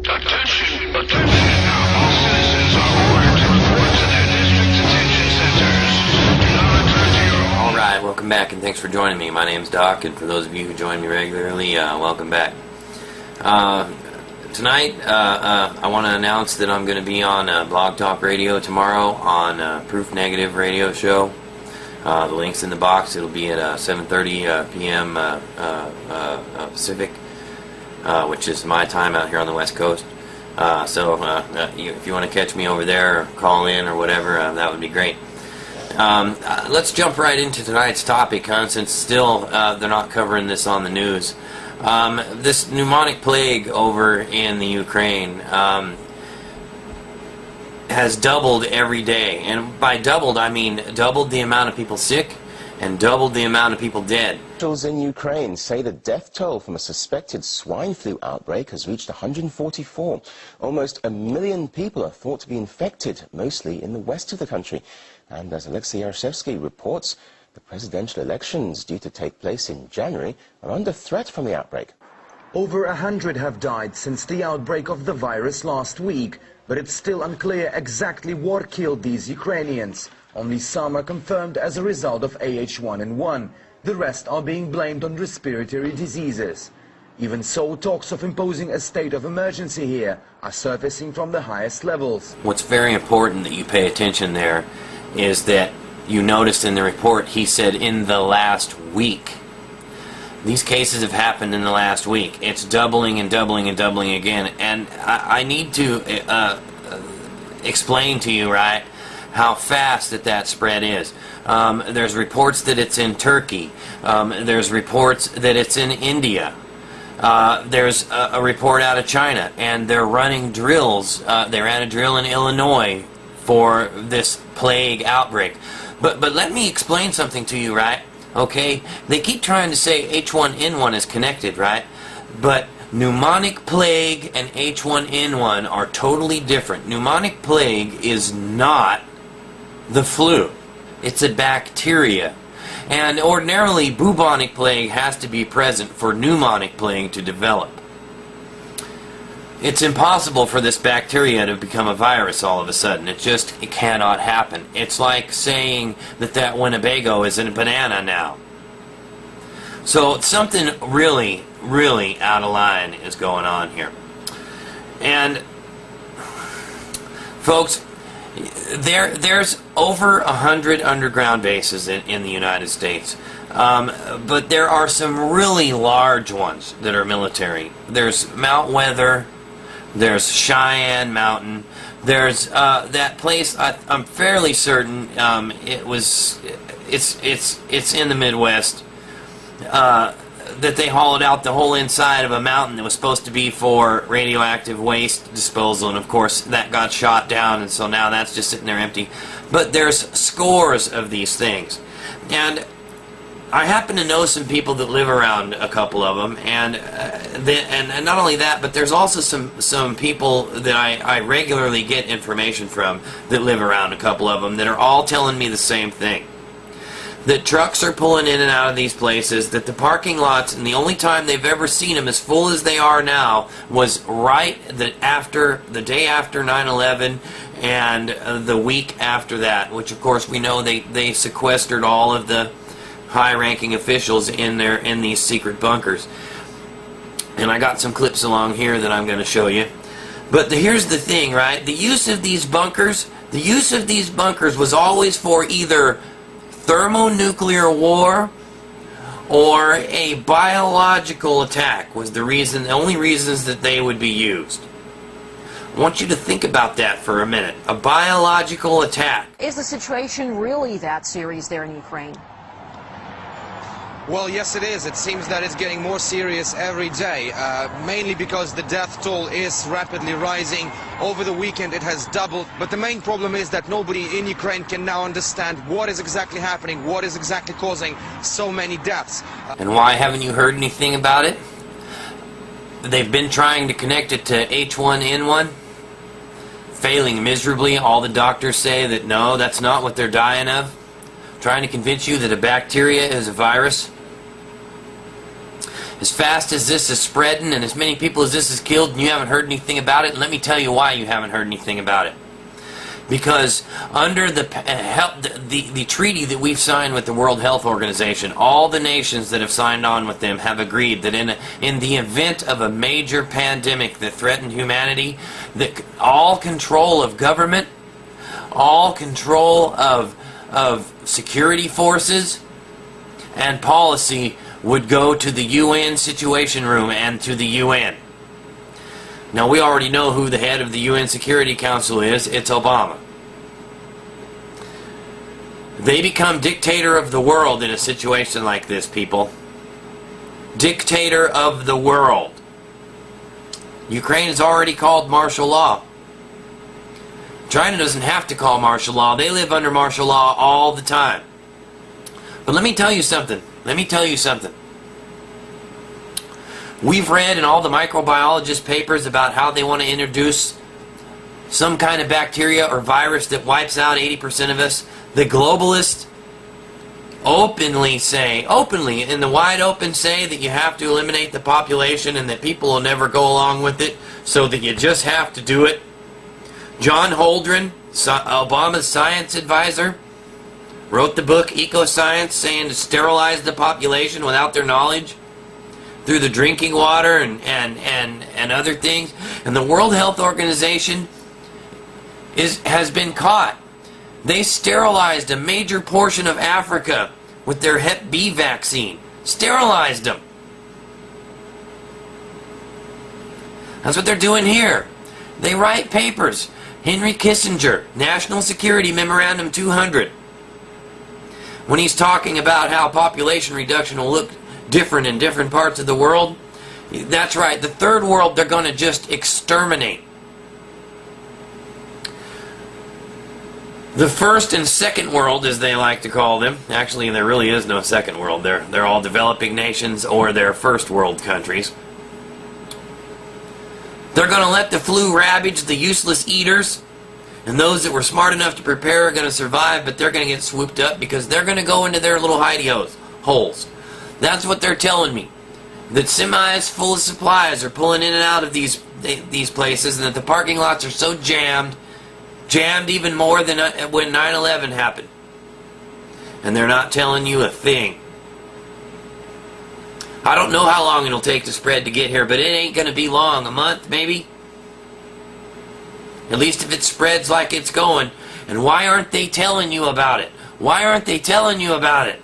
Attention, attention. All citizens are ordered to report to their district's detention centers. Do not return to your home. Alright, welcome back and thanks for joining me. My name's Doc, and for those of you who join me regularly, welcome back. Tonight, I want to announce that I'm going to be on Blog Talk Radio tomorrow on Proof Negative Radio Show. The link's in the box. It'll be at 7:30 p.m. Pacific, which is my time out here on the West Coast. So if you want to catch me over there or call in or whatever, that would be great. Let's jump right into tonight's topic, since still they're not covering this on the news. This pneumonic plague over in the Ukraine has doubled every day, and by doubled I mean doubled the amount of people sick and doubled the amount of people dead. Officials in Ukraine say the death toll from a suspected swine flu outbreak has reached 144. Almost 1 million people are thought to be infected, mostly in the west of the country. And as Alexei Yarshevsky reports, the presidential elections due to take place in January are under threat from the outbreak. Over 100 have died since the outbreak of the virus last week, but it's still unclear exactly what killed these Ukrainians. Only some are confirmed as a result of AH1N1. The rest are being blamed on respiratory diseases. Even so, talks of imposing a state of emergency here are surfacing from the highest levels. What's very important that you pay attention there is that you noticed in the report he said in the last week. These cases have happened in the last week. It's doubling and doubling and doubling again. And I need to explain to you, right, how fast that spread is. There's reports that it's in Turkey. There's reports that it's in India. There's a report out of China, and they're running drills. They ran a drill in Illinois for this plague outbreak. But let me explain something to you, right? Okay, they keep trying to say H1N1 is connected, right? But pneumonic plague and H1N1 are totally different. Pneumonic plague is not the flu. It's a bacteria. And ordinarily, bubonic plague has to be present for pneumonic plague to develop. It's impossible for this bacteria to become a virus all of a sudden. It cannot happen. It's like saying that Winnebago is a banana now. So something really, really out of line is going on here. And folks, there's over 100 underground bases in the United States. But there are some really large ones that are military. There's Mount Weather. There's Cheyenne Mountain. There's that place. I'm fairly certain it's in the Midwest. That they hauled out the whole inside of a mountain that was supposed to be for radioactive waste disposal, and of course that got shot down, and so now that's just sitting there empty. But there's scores of these things, and I happen to know some people that live around a couple of them, and not only that, but there's also some people that I regularly get information from that live around a couple of them that are all telling me the same thing. That trucks are pulling in and out of these places, that the parking lots, and the only time they've ever seen them as full as they are now was right the day after 9/11 and the week after that, which of course we know they sequestered all of the high-ranking officials in these secret bunkers. And I got some clips along here that I'm going to show you. But here's the thing, right? The use of these bunkers was always for either thermonuclear war or a biological attack was the only reasons that they would be used. I want you to think about that for a minute. A biological attack. Is the situation really that serious there in Ukraine? Well, yes, it is. It seems that it's getting more serious every day, mainly because the death toll is rapidly rising. Over the weekend, it has doubled. But the main problem is that nobody in Ukraine can now understand what is exactly happening, what is exactly causing so many deaths. And why haven't you heard anything about it? They've been trying to connect it to H1N1, failing miserably. All the doctors say that no, that's not what they're dying of. Trying to convince you that a bacteria is a virus. As fast as this is spreading and as many people as this has killed and you haven't heard anything about it, and let me tell you why you haven't heard anything about it. Because under the treaty that we've signed with the World Health Organization, all the nations that have signed on with them have agreed that in the event of a major pandemic that threatened humanity, that all control of government, all control of security forces and policy would go to the UN Situation Room and to the UN. Now, we already know who the head of the UN Security Council is. It's Obama. They become dictator of the world in a situation like this, people. Dictator of the world. Ukraine has already called martial law. China doesn't have to call martial law. They live under martial law all the time. But let me tell you something. We've read in all the microbiologist papers about how they want to introduce some kind of bacteria or virus that wipes out 80% of us. The globalists openly in the wide open say that you have to eliminate the population and that people will never go along with it, so that you just have to do it. John Holdren, Obama's science advisor, wrote the book Ecoscience, saying to sterilize the population without their knowledge through the drinking water and other things. And the World Health Organization has been caught. They sterilized a major portion of Africa with their Hep B vaccine. Sterilized them. That's what they're doing here. They write papers. Henry Kissinger, National Security Memorandum 200. When he's talking about how population reduction will look different in different parts of the world, that's right, the third world they're going to just exterminate. The first and second world, as they like to call them, actually there really is no second world. They're all developing nations or they're first world countries. They're going to let the flu ravage the useless eaters, and those that were smart enough to prepare are going to survive, but they're going to get swooped up because they're going to go into their little hidey holes. That's what they're telling me. That semis full of supplies are pulling in and out of these places, and that the parking lots are so jammed even more than when 9/11 happened. And they're not telling you a thing. I don't know how long it'll take to spread to get here, but it ain't going to be long. A month, maybe? At least if it spreads like it's going. And why aren't they telling you about it? Why aren't they telling you about it?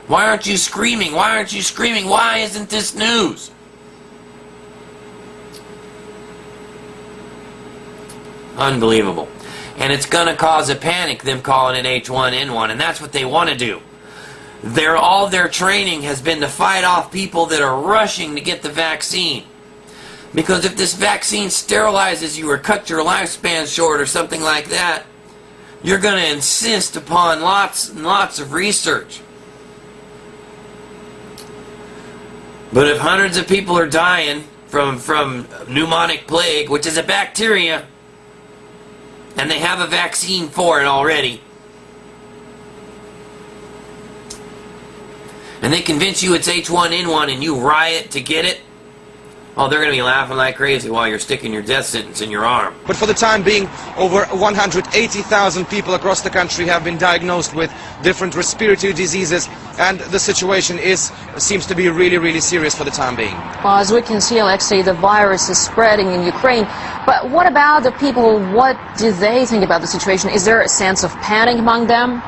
Why aren't you screaming? Why aren't you screaming? Why isn't this news? Unbelievable. And it's going to cause a panic, them calling it H1N1, and that's what they want to do. All their training has been to fight off people that are rushing to get the vaccine. Because if this vaccine sterilizes you or cuts your lifespan short or something like that, you're going to insist upon lots and lots of research. But if hundreds of people are dying from pneumonic plague, which is a bacteria, and they have a vaccine for it already, and they convince you it's H1N1 and you riot to get it, oh, they're going to be laughing like crazy while you're sticking your death sentence in your arm. But for the time being, over 180,000 people across the country have been diagnosed with different respiratory diseases, and the situation seems to be really, really serious for the time being. Well, as we can see, Alexei, the virus is spreading in Ukraine. But what about the people? What do they think about the situation? Is there a sense of panic among them?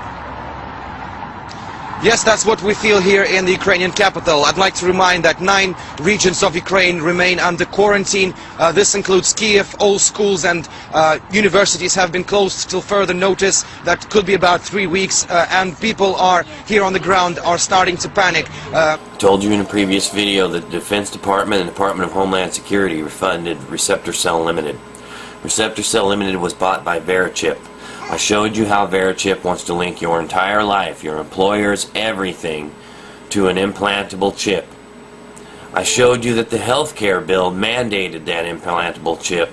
Yes, that's what we feel here in the Ukrainian capital. I'd like to remind that 9 regions of Ukraine remain under quarantine. This includes Kiev. All schools and universities have been closed till further notice. That could be about 3 weeks, and people are here on the ground are starting to panic. Told you in a previous video that the Defense Department and Department of Homeland Security refunded Receptor Cell Limited. Receptor Cell Limited was bought by Verichip. I showed you how Verichip wants to link your entire life, your employer's everything, to an implantable chip. I showed you that the healthcare bill mandated that implantable chip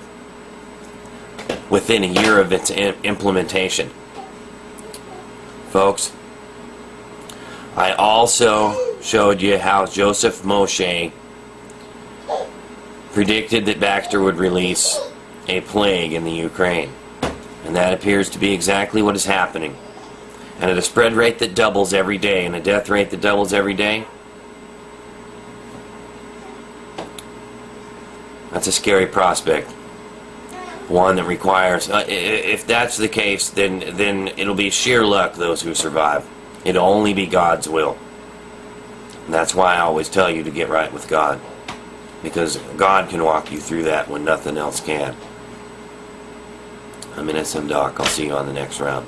within a year of its implementation. Folks, I also showed you how Joseph Moshe predicted that Baxter would release a plague in the Ukraine. And that appears to be exactly what is happening. And at a spread rate that doubles every day, and a death rate that doubles every day, that's a scary prospect. One that requires, if that's the case, then it'll be sheer luck, those who survive. It'll only be God's will. And that's why I always tell you to get right with God. Because God can walk you through that when nothing else can. I'm in SM Doc. I'll see you on the next round.